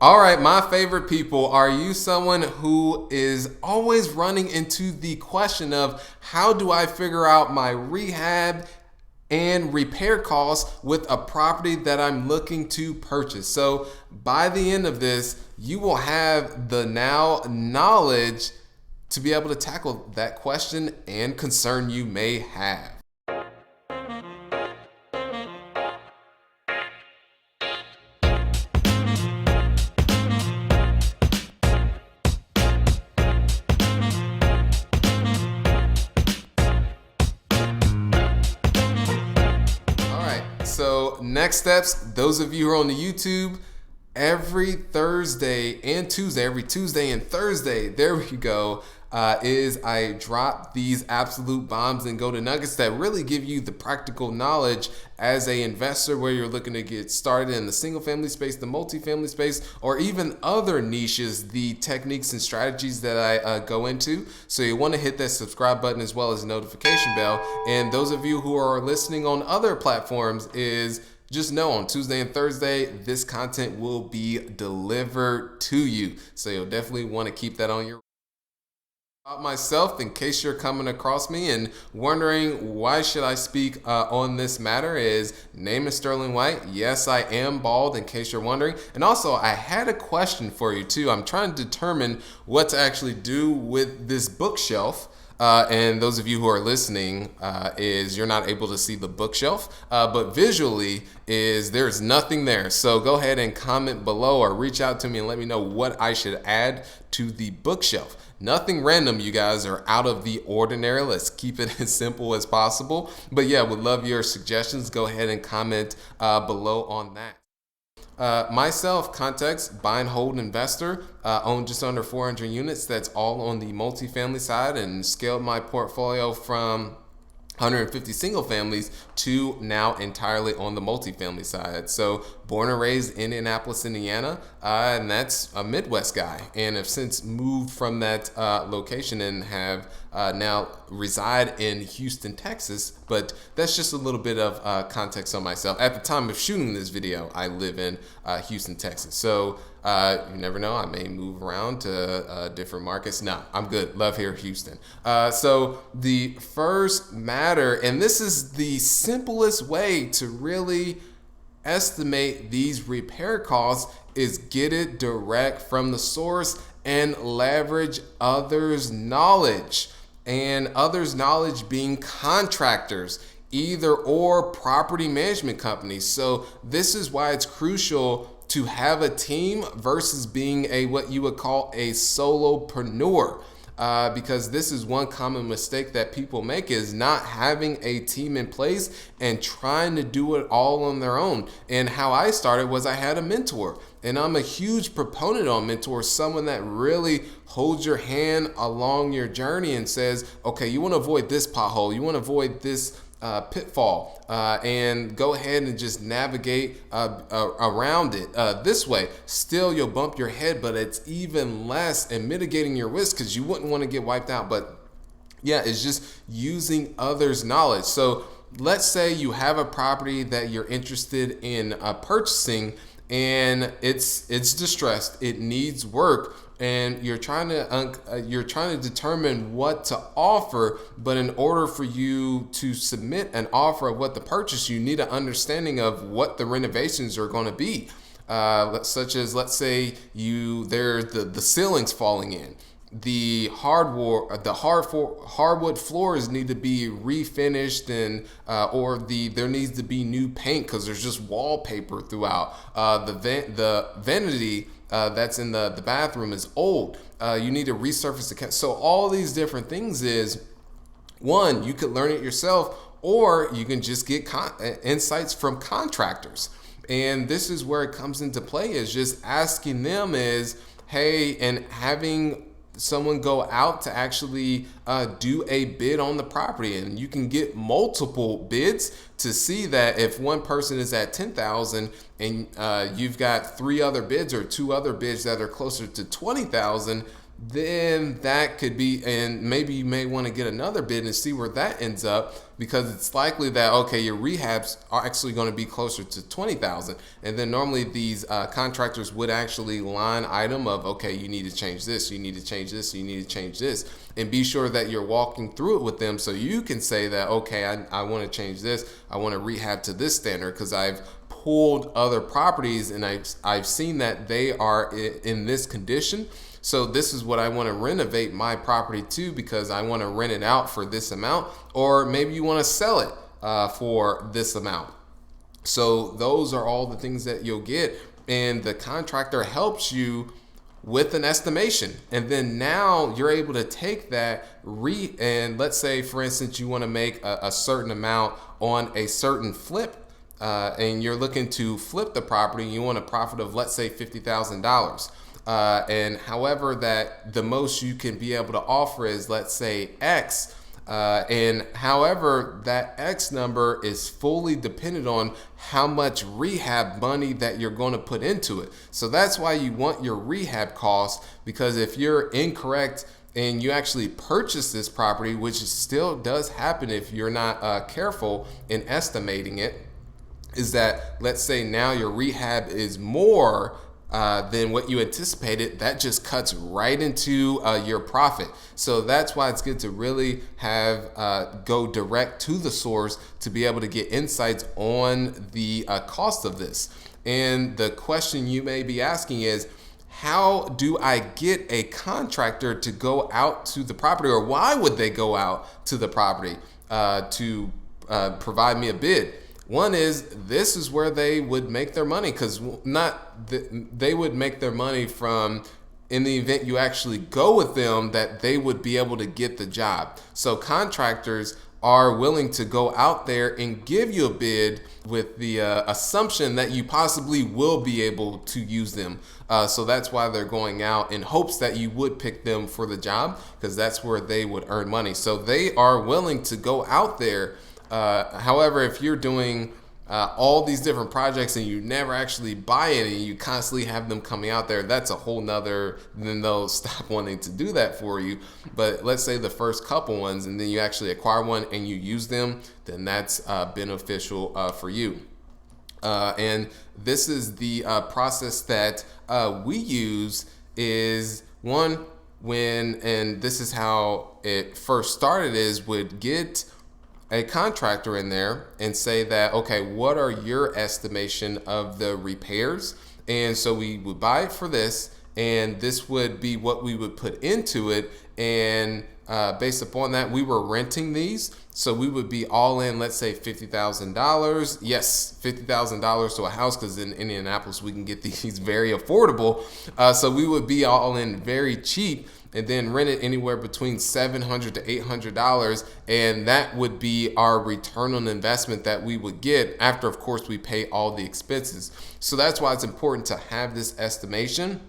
All right, my favorite people, are you someone who is always running into the question of how do I figure out my rehab and repair costs with a property that I'm looking to purchase? So by the end of this, you will have the now knowledge to be able to tackle that question and concern you may have. So next steps, those of you who are on the YouTube, every Thursday and Tuesday, every Tuesday and Thursday, there we go, is I drop these absolute bombs and go to nuggets that really give you the practical knowledge as a investor, where you're looking to get started in the single family space, the multifamily space, or even other niches, the techniques and strategies that I go into. So you want to hit that subscribe button as well as the notification bell. And those of you who are listening on other platforms, is just know on Tuesday and Thursday, this content will be delivered to you. So you'll definitely want to keep that on your about myself, in case you're coming across me and wondering why should I speak on this matter, is name is Sterling White. Yes, I am bald, in case you're wondering. And also, I had a question for you too. I'm trying to determine what to actually do with this bookshelf. And those of you who are listening, is you're not able to see the bookshelf, but visually is there's nothing there. So go ahead and comment below or reach out to me and let me know what I should add to the bookshelf. Nothing random, you guys, are out of the ordinary. Let's keep it as simple as possible. But yeah, would love your suggestions. Go ahead and comment below on that. Myself, context, buy and hold investor, own just under 400 units. That's all on the multifamily side, and scaled my portfolio from 150 single families to now entirely on the multifamily side. So born and raised in Indianapolis, Indiana, and that's a Midwest guy, and have since moved from that location and have now reside in Houston, Texas. But that's just a little bit of context on myself. At the time of shooting this video, I live in Houston, Texas. So you never know, I may move around to different markets. No, I'm good. Love here, Houston. So the first matter, and this is the simplest way to really estimate these repair costs, is get it direct from the source and leverage others' knowledge. And others' knowledge being contractors, either or property management companies. So this is why it's crucial to have a team versus being a what you would call a solopreneur. Because this is one common mistake that people make, is not having a team in place and trying to do it all on their own. And how I started was I had a mentor, and I'm a huge proponent on mentors, someone that really holds your hand along your journey and says, okay, you want to avoid this pothole, you want to avoid this pitfall, and go ahead and just navigate around it this way. Still, you'll bump your head, but it's even less and mitigating your risk, because you wouldn't want to get wiped out. But yeah, it's just using others' knowledge. So let's say you have a property that you're interested in purchasing, and it's distressed, it needs work, and you're trying to determine what to offer. But in order for you to submit an offer of what to purchase, you need an understanding of what the renovations are going to be, such as, let's say the ceiling's falling in, the hardwood floors need to be refinished, and there needs to be new paint because there's just wallpaper throughout. The vanity that's in the bathroom is old. You need to resurface the so all these different things is, one, you could learn it yourself, or you can just get insights from contractors. And this is where it comes into play, is just asking them is, hey, and having someone go out to actually do a bid on the property. And you can get multiple bids to see that if one person is at 10,000 and you've got 3 other bids or 2 other bids that are closer to 20,000, then that could be, and maybe you may want to get another bid and see where that ends up, because it's likely that, okay, your rehabs are actually going to be closer to 20,000. And then normally these contractors would actually line item of, okay, you need to change this, you need to change this, you need to change this, and be sure that you're walking through it with them so you can say that, okay, I want to change this, I want to rehab to this standard because I've pulled other properties and I've seen that they are in this condition. So this is what I want to renovate my property to, because I want to rent it out for this amount, or maybe you want to sell it for this amount. So those are all the things that you'll get, and the contractor helps you with an estimation. And then now you're able to take that and let's say, for instance, you want to make a certain amount on a certain flip, and you're looking to flip the property. You want a profit of, let's say, $50,000. And however that the most you can be able to offer is, let's say, X, and however that X number is fully dependent on how much rehab money that you're going to put into it. So that's why you want your rehab costs, because if you're incorrect and you actually purchase this property, which still does happen if you're not careful in estimating it, is that, let's say now your rehab is more than what you anticipated, that just cuts right into your profit. So that's why it's good to really have go direct to the source to be able to get insights on the cost of this. And the question you may be asking is, how do I get a contractor to go out to the property, or why would they go out to the property to provide me a bid? One is, this is where they would make their money, because they would make their money from, in the event you actually go with them, that they would be able to get the job. So contractors are willing to go out there and give you a bid with the assumption that you possibly will be able to use them. So that's why they're going out in hopes that you would pick them for the job, because that's where they would earn money. So they are willing to go out there. However, if you're doing all these different projects and you never actually buy it and you constantly have them coming out there, that's a whole nother, then they'll stop wanting to do that for you. But let's say the first couple ones, and then you actually acquire one and you use them, then that's beneficial for you. And this is the process that we use is, one, and this is how it first started, is would get a contractor in there and say that, okay, what are your estimation of the repairs? And so we would buy it for this, and this would be what we would put into it. And based upon that, we were renting these. So we would be all in, let's say $50,000. Yes, $50,000 to a house, because in Indianapolis, we can get these very affordable. So we would be all in very cheap, and then rent it anywhere between $700 to $800, and that would be our return on investment that we would get after, of course, we pay all the expenses. So that's why it's important to have this estimation.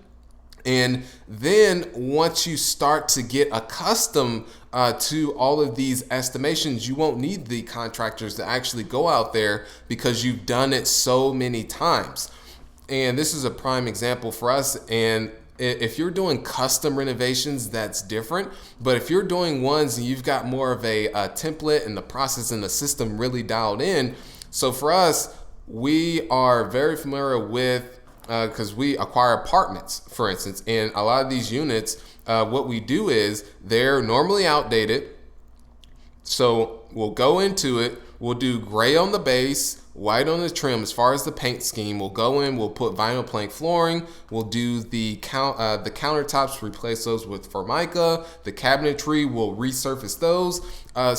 And then once you start to get accustomed to all of these estimations, you won't need the contractors to actually go out there, because you've done it so many times. And this is a prime example for us. And if you're doing custom renovations, that's different. But if you're doing ones and you've got more of a template and the process and the system really dialed in. So for us, we are very familiar with, because we acquire apartments, for instance, and a lot of these units, what we do is they're normally outdated. So we'll go into it, we'll do gray on the base, white on the trim. As far as the paint scheme, we'll go in, we'll put vinyl plank flooring, we'll do the countertops, replace those with Formica, the cabinetry, we'll resurface those.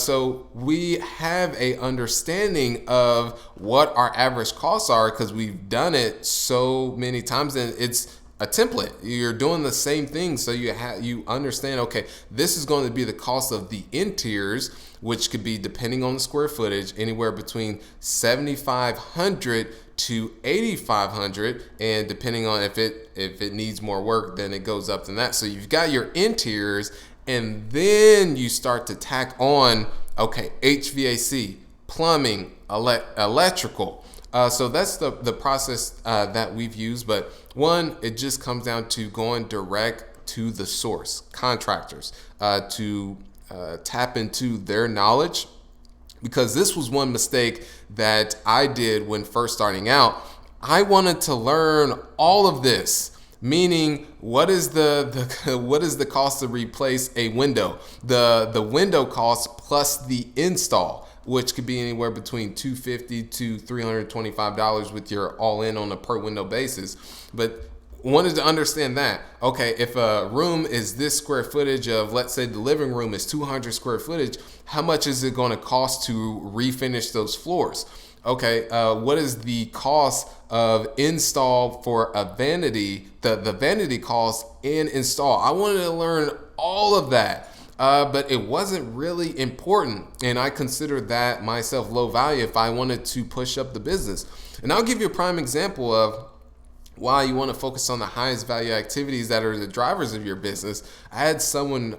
So we have a understanding of what our average costs are, because we've done it so many times, and it's a template. You're doing the same thing, so you understand, okay, this is going to be the cost of the interiors, which could be, depending on the square footage, anywhere between $7,500 to $8,500, and depending on if it needs more work, then it goes up than that. So you've got your interiors, and then you start to tack on, okay, HVAC, plumbing, electrical. So that's the process that we've used. But one, it just comes down to going direct to the source, contractors, to tap into their knowledge. Because this was one mistake that I did when first starting out. I wanted to learn all of this, meaning what is the cost to replace a window, the window cost plus the install, which could be anywhere between $250 to $325 with your all in on a per window basis. But wanted to understand that, okay, if a room is this square footage of, let's say the living room is 200 square footage, how much is it going to cost to refinish those floors? Okay, what is the cost of install for a vanity, the vanity cost and install? I wanted to learn all of that. But it wasn't really important, and I considered that myself low value if I wanted to push up the business. And I'll give you a prime example of why you want to focus on the highest value activities that are the drivers of your business. I had someone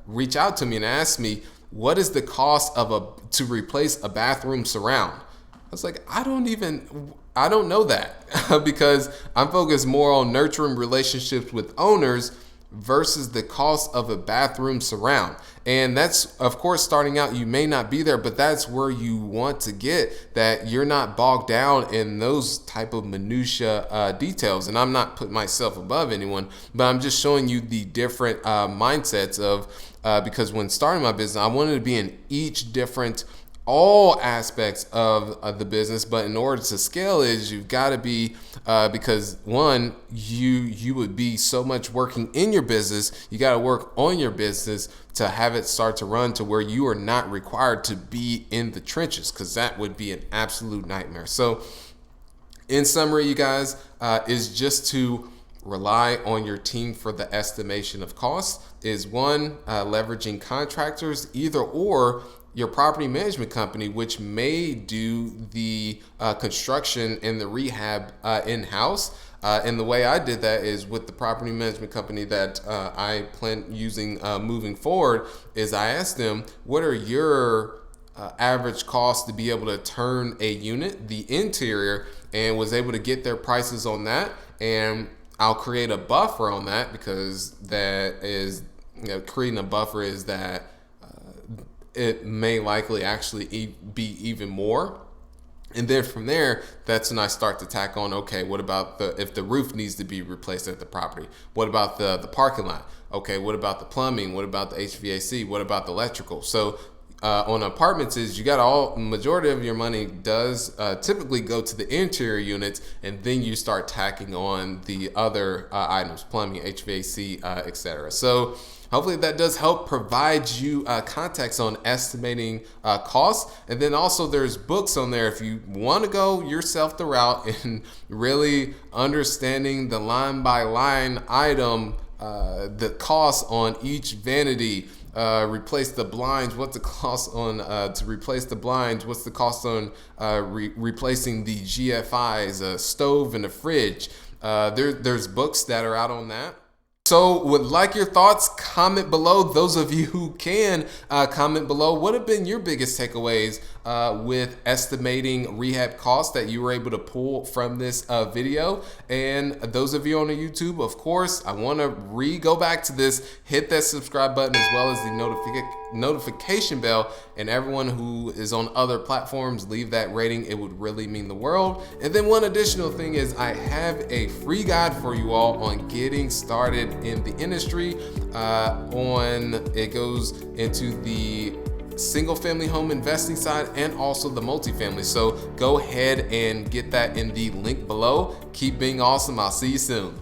reach out to me and ask me, what is the cost to replace a bathroom surround? I was like, I don't know that because I'm focused more on nurturing relationships with owners versus the cost of a bathroom surround. And that's, of course, starting out, you may not be there, but that's where you want to get, that you're not bogged down in those type of minutia details. And I'm not putting myself above anyone, but I'm just showing you the different mindsets of, because when starting my business, I wanted to be in each different all aspects of the business, but in order to scale is you've got to be because one, you would be so much working in your business, you got to work on your business to have it start to run to where you are not required to be in the trenches, because that would be an absolute nightmare. So in summary, you guys, is just to rely on your team for the estimation of costs. Is one, leveraging contractors, either or your property management company, which may do the construction and the rehab in-house. And the way I did that is with the property management company that I plan using moving forward, is I asked them, what are your average costs to be able to turn a unit, the interior, and was able to get their prices on that. And I'll create a buffer on that, because that is, creating a buffer is that it may likely actually be even more. And then from there, that's when I start to tack on, okay, what about if the roof needs to be replaced at the property? What about the parking lot? Okay, what about the plumbing? What about the HVAC? What about the electrical? So on apartments is you got majority of your money does typically go to the interior units, and then you start tacking on the other items, plumbing, HVAC, etc. So hopefully that does help provide you context on estimating costs. And then also there's books on there if you want to go yourself the route and really understanding the line by line item, the cost on each vanity. Replace the blinds. What's the cost on to replace the blinds? What's the cost on replacing the GFIs, a stove and a fridge? There's books that are out on that. So would like your thoughts, comment below. Those of you who can comment below, what have been your biggest takeaways with estimating rehab costs that you were able to pull from this video? And those of you on the YouTube, of course, I want to go back to this, hit that subscribe button as well as the notification bell, and everyone who is on other platforms, leave that rating. It would really mean the world. And then one additional thing is I have a free guide for you all on getting started in the industry. It goes into the single family home investing side and also the multifamily. So go ahead and get that in the link below. Keep being awesome. I'll see you soon.